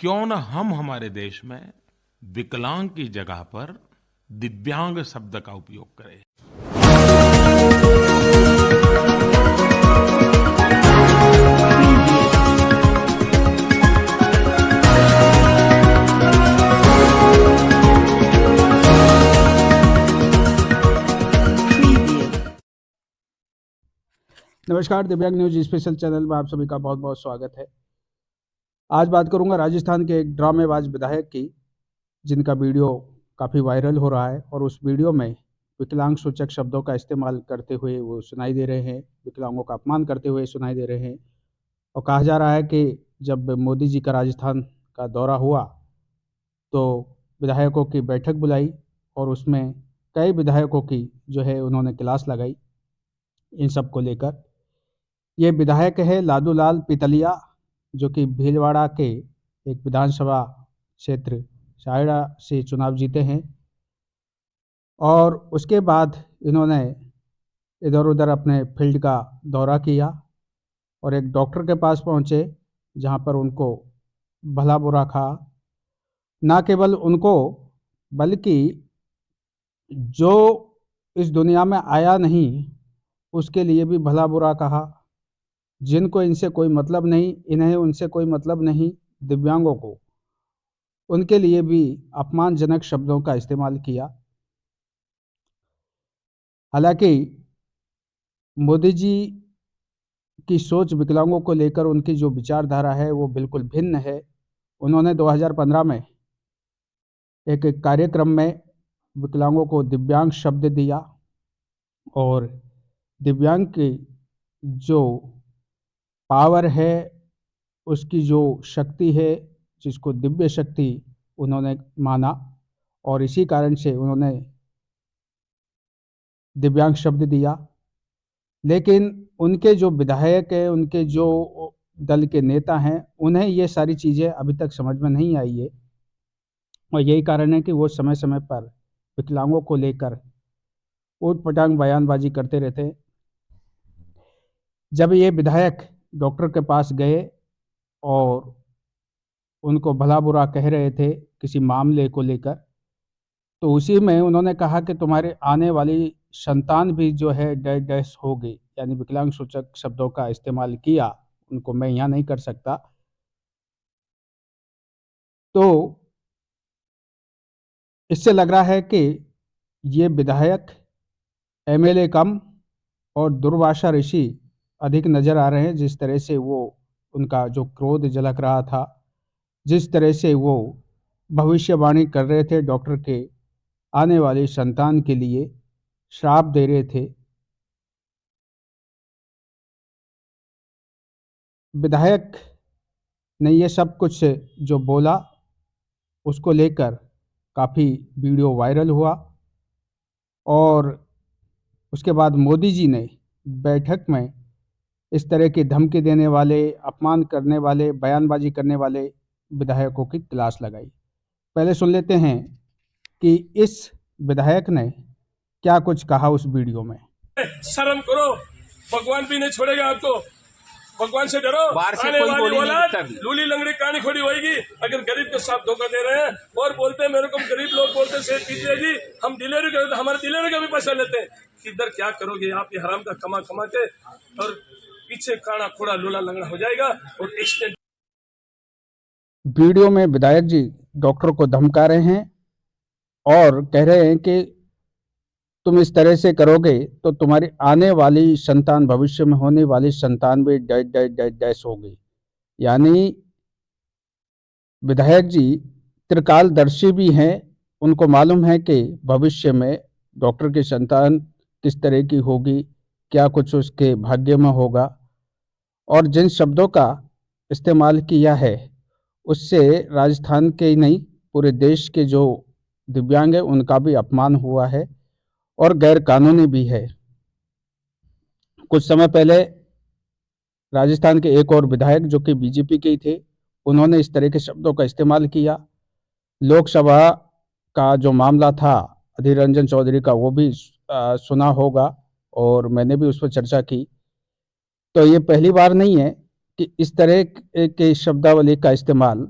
क्यों न हम हमारे देश में विकलांग की जगह पर दिव्यांग शब्द का उपयोग करें। नमस्कार, दिव्यांग न्यूज स्पेशल चैनल में आप सभी का बहुत बहुत स्वागत है। आज बात करूंगा राजस्थान के एक ड्रामेबाज विधायक की, जिनका वीडियो काफ़ी वायरल हो रहा है और उस वीडियो में विकलांग सूचक शब्दों का इस्तेमाल करते हुए वो सुनाई दे रहे हैं, विकलांगों का अपमान करते हुए सुनाई दे रहे हैं। और कहा जा रहा है कि जब मोदी जी का राजस्थान का दौरा हुआ तो विधायकों की बैठक बुलाई और उसमें कई विधायकों की जो है उन्होंने क्लास लगाई इन सब को लेकर। ये विधायक है लादूलाल पितलिया, जो कि भीलवाड़ा के एक विधानसभा क्षेत्र सायरा से चुनाव जीते हैं। और उसके बाद इन्होंने इधर उधर अपने फील्ड का दौरा किया और एक डॉक्टर के पास पहुंचे, जहां पर उनको भला बुरा कहा। ना केवल उनको, बल्कि जो इस दुनिया में आया नहीं उसके लिए भी भला बुरा कहा। जिनको इनसे कोई मतलब नहीं, इन्हें उनसे कोई मतलब नहीं, दिव्यांगों को, उनके लिए भी अपमानजनक शब्दों का इस्तेमाल किया। हालांकि मोदी जी की सोच विकलांगों को लेकर, उनकी जो विचारधारा है वो बिल्कुल भिन्न है। उन्होंने 2015 में एक कार्यक्रम में विकलांगों को दिव्यांग शब्द दिया और दिव्यांग की जो पावर है, उसकी जो शक्ति है, जिसको दिव्य शक्ति उन्होंने माना, और इसी कारण से उन्होंने दिव्यांग शब्द दिया। लेकिन उनके जो विधायक हैं, उनके जो दल के नेता हैं, उन्हें ये सारी चीज़ें अभी तक समझ में नहीं आई है। और यही कारण है कि वो समय समय पर विकलांगों को लेकर ऊट-पटांग बयानबाजी करते रहते हैं। जब ये विधायक डॉक्टर के पास गए और उनको भला बुरा कह रहे थे किसी मामले को लेकर, तो उसी में उन्होंने कहा कि तुम्हारे आने वाली संतान भी जो है डैश डैश होगी, यानी विकलांग सूचक शब्दों का इस्तेमाल किया। उनको मैं यहाँ नहीं कर सकता। तो इससे लग रहा है कि ये विधायक एमएलए कम और दुर्वासा ऋषि अधिक नज़र आ रहे हैं। जिस तरह से वो, उनका जो क्रोध झलक रहा था, जिस तरह से वो भविष्यवाणी कर रहे थे डॉक्टर के आने वाली संतान के लिए, श्राप दे रहे थे। विधायक ने ये सब कुछ जो बोला, उसको लेकर काफ़ी वीडियो वायरल हुआ और उसके बाद मोदी जी ने बैठक में इस तरह की धमकी देने वाले, अपमान करने वाले, बयानबाजी करने वाले विधायकों की क्लास लगाई। पहले सुन लेते हैं कि इस विधायक ने क्या कुछ कहा उस वीडियो में। शर्म करो, भगवान भी नहीं छोड़ेगा आपको। भगवान से डरो। आने वाली औलाद लूली लंगड़ी कहानी खोड़ी होगी अगर गरीब के साथ धोखा दे रहे हैं। और बोलते हैं मेरे को, गरीब लोग बोलते हैं सेठ कीजिए जी, हम डिलीवरी करते तो हमारे डिलीवरी का भी पैसा लेते हैं। किधर क्या करोगे आप, ये हराम का कमा कमा के, और पीछे काड़ा खोड़ा लूला लंगड़ा हो जाएगा। और एक्सीडेंट वीडियो में विधायक जी डॉक्टर को धमका रहे हैं और कह रहे हैं कि तुम इस तरह से करोगे तो तुम्हारी आने वाली संतान, भविष्य में होने वाली संतान भी डैश डैश डैश डैश होगी। यानी विधायक जी त्रिकालदर्शी भी हैं। उनको मालूम है कि भविष्य में डॉक्टर की संतान किस तरह की होगी, क्या कुछ उसके भाग्य में होगा। और जिन शब्दों का इस्तेमाल किया है, उससे राजस्थान के ही नहीं, पूरे देश के जो दिव्यांग हैं उनका भी अपमान हुआ है और गैर कानूनी भी है। कुछ समय पहले राजस्थान के एक और विधायक, जो कि बीजेपी के ही थे, उन्होंने इस तरह के शब्दों का इस्तेमाल किया। लोकसभा का जो मामला था अधीर रंजन चौधरी का, वो भी सुना होगा और मैंने भी उस पर चर्चा की। तो ये पहली बार नहीं है कि इस तरह के शब्दावली का इस्तेमाल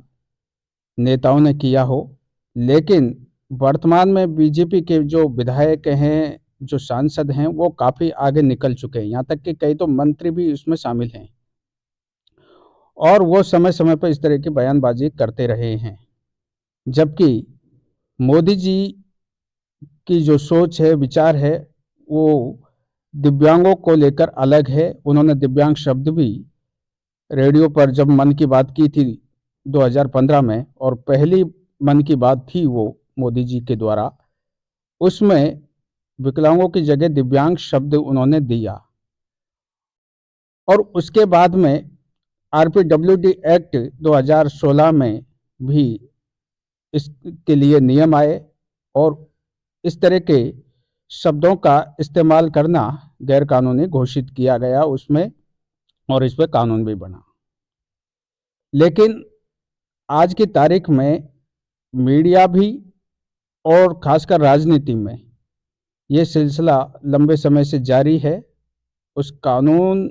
नेताओं ने किया हो, लेकिन वर्तमान में बीजेपी के जो विधायक हैं, जो सांसद हैं, वो काफ़ी आगे निकल चुके हैं। यहाँ तक कि कई तो मंत्री भी इसमें शामिल हैं और वो समय-समय पर इस तरह की बयानबाजी करते रहे हैं। जबकि मोदी जी की जो सोच है, विचार है, वो दिव्यांगों को लेकर अलग है। उन्होंने दिव्यांग शब्द भी रेडियो पर जब मन की बात की थी 2015 में, और पहली मन की बात थी वो मोदी जी के द्वारा, उसमें विकलांगों की जगह दिव्यांग शब्द उन्होंने दिया। और उसके बाद में आरपीडब्ल्यूडी एक्ट 2016 में भी इसके लिए नियम आए और इस तरह के शब्दों का इस्तेमाल करना गैरकानूनी घोषित किया गया उसमें, और इस पे कानून भी बना। लेकिन आज की तारीख में मीडिया भी और खासकर राजनीति में ये सिलसिला लंबे समय से जारी है। उस कानून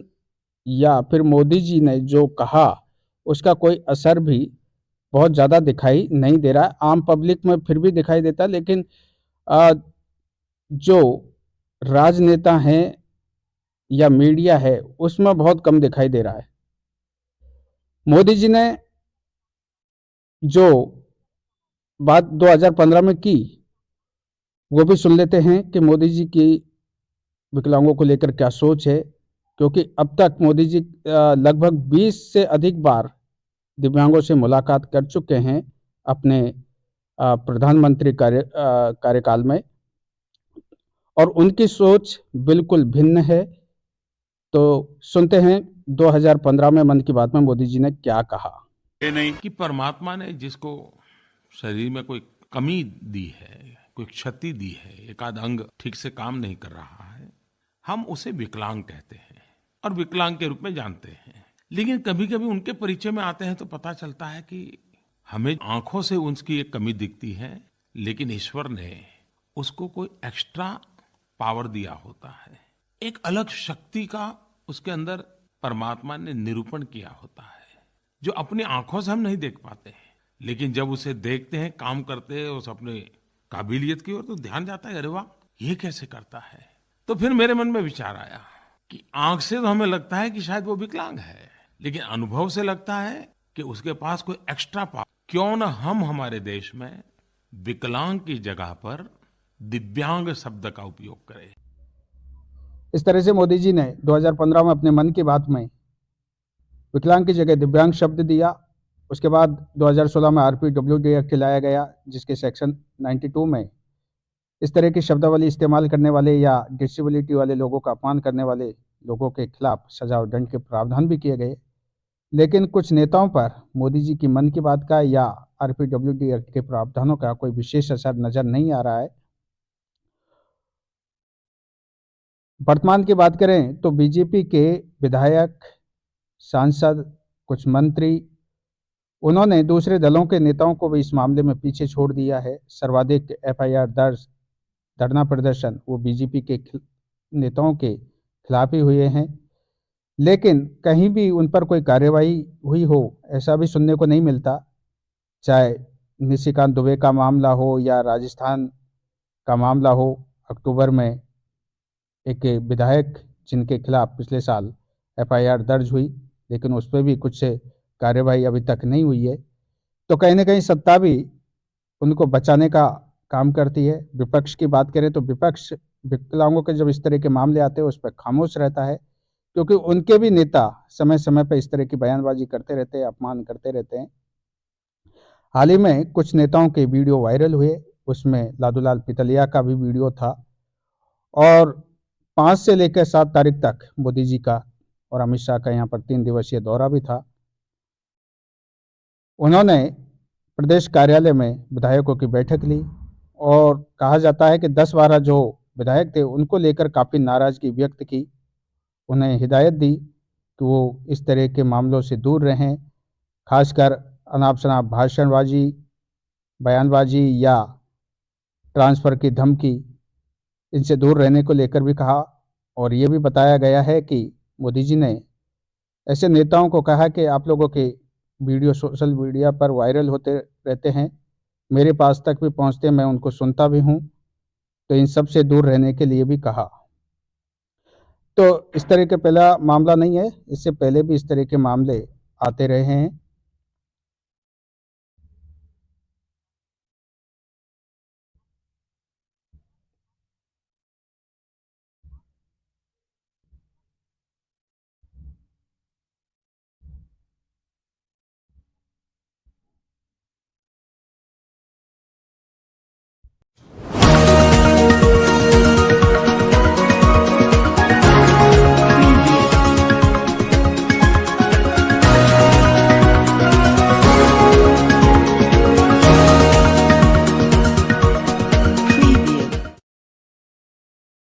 या फिर मोदी जी ने जो कहा उसका कोई असर भी बहुत ज़्यादा दिखाई नहीं दे रहा है। आम पब्लिक में फिर भी दिखाई देता है, लेकिन जो राजनेता हैं या मीडिया है उसमें बहुत कम दिखाई दे रहा है। मोदी जी ने जो बात 2015 में की वो भी सुन लेते हैं कि मोदी जी की विकलांगों को लेकर क्या सोच है, क्योंकि अब तक मोदी जी लगभग 20 से अधिक बार दिव्यांगों से मुलाकात कर चुके हैं अपने प्रधानमंत्री कार्यकाल में, और उनकी सोच बिल्कुल भिन्न है। तो सुनते हैं 2015 में मन की बात में मोदी जी ने क्या कहा। ये नहीं कि परमात्मा ने जिसको शरीर में कोई कमी दी है, कोई क्षति दी है, एक आध अंग ठीक से काम नहीं कर रहा है, हम उसे विकलांग कहते हैं और विकलांग के रूप में जानते हैं। लेकिन कभी कभी उनके परिचय में आते हैं तो पता चलता है कि हमें आंखों से उसकी एक कमी दिखती है, लेकिन ईश्वर ने उसको कोई एक्स्ट्रा पावर दिया होता है, एक अलग शक्ति का उसके अंदर परमात्मा ने निरूपण किया होता है, जो अपनी आंखों से हम नहीं देख पाते हैं। लेकिन जब उसे देखते हैं, काम करते हैं उस अपने काबिलियत की ओर, तो ध्यान जाता है, अरे वाह, ये कैसे करता है। तो फिर मेरे मन में विचार आया कि आंख से तो हमें लगता है कि शायद वो विकलांग है, लेकिन अनुभव से लगता है कि उसके पास कोई एक्स्ट्रा पावर। क्यों न हम हमारे देश में विकलांग की जगह पर दिव्यांग शब्द का उपयोग करें। इस तरह से मोदी जी ने 2015 में अपने मन की बात में विकलांग की जगह दिव्यांग शब्द दिया। उसके बाद 2016 में आरपीडब्ल्यूडी एक्ट लाया गया, जिसके सेक्शन 92 में इस तरह की शब्दावली इस्तेमाल करने वाले या डिसेबिलिटी वाले लोगों का अपमान करने वाले लोगों के खिलाफ सजा और दंड के प्रावधान भी किए गए। लेकिन कुछ नेताओं पर मोदी जी की मन की बात का या आरपीडब्ल्यूडी एक्ट के प्रावधानों का कोई विशेष असर नजर नहीं आ रहा है। वर्तमान की बात करें तो बीजेपी के विधायक, सांसद, कुछ मंत्री, उन्होंने दूसरे दलों के नेताओं को भी इस मामले में पीछे छोड़ दिया है। सर्वाधिक एफआईआर दर्ज, धरना प्रदर्शन वो बीजेपी के नेताओं के खिलाफ ही हुए हैं, लेकिन कहीं भी उन पर कोई कार्यवाही हुई हो ऐसा भी सुनने को नहीं मिलता। चाहे निशिकांत दुबे का मामला हो या राजस्थान का मामला हो, अक्टूबर में एक विधायक जिनके खिलाफ पिछले साल एफआईआर दर्ज हुई, लेकिन उस पर भी कुछ कार्यवाही अभी तक नहीं हुई है। तो कहीं ना कहीं सत्ता भी उनको बचाने का काम करती है। विपक्ष की बात करें तो विपक्ष विकलांगों के जब इस तरह के मामले आते हैं उस पर खामोश रहता है, क्योंकि उनके भी नेता समय समय पर इस तरह की बयानबाजी करते रहते हैं, अपमान करते रहते हैं। हाल ही में कुछ नेताओं के वीडियो वायरल हुए, उसमें लालूलाल पितलिया का भी वीडियो था, और 5 से लेकर 7 तारीख तक मोदी जी का और अमित शाह का यहाँ पर 3 दिवसीय दौरा भी था। उन्होंने प्रदेश कार्यालय में विधायकों की बैठक ली और कहा जाता है कि 10-12 जो विधायक थे उनको लेकर काफ़ी नाराज़गी व्यक्त की। उन्हें हिदायत दी कि वो इस तरह के मामलों से दूर रहें, खासकर अनाप शनाप भाषणबाजी, बयानबाजी या ट्रांसफ़र की धमकी, इनसे दूर रहने को लेकर भी कहा। और ये भी बताया गया है कि मोदी जी ने ऐसे नेताओं को कहा कि आप लोगों के वीडियो सोशल मीडिया पर वायरल होते रहते हैं, मेरे पास तक भी पहुंचते हैं, मैं उनको सुनता भी हूं, तो इन सब से दूर रहने के लिए भी कहा। तो इस तरह का पहला मामला नहीं है, इससे पहले भी इस तरह के मामले आते रहे हैं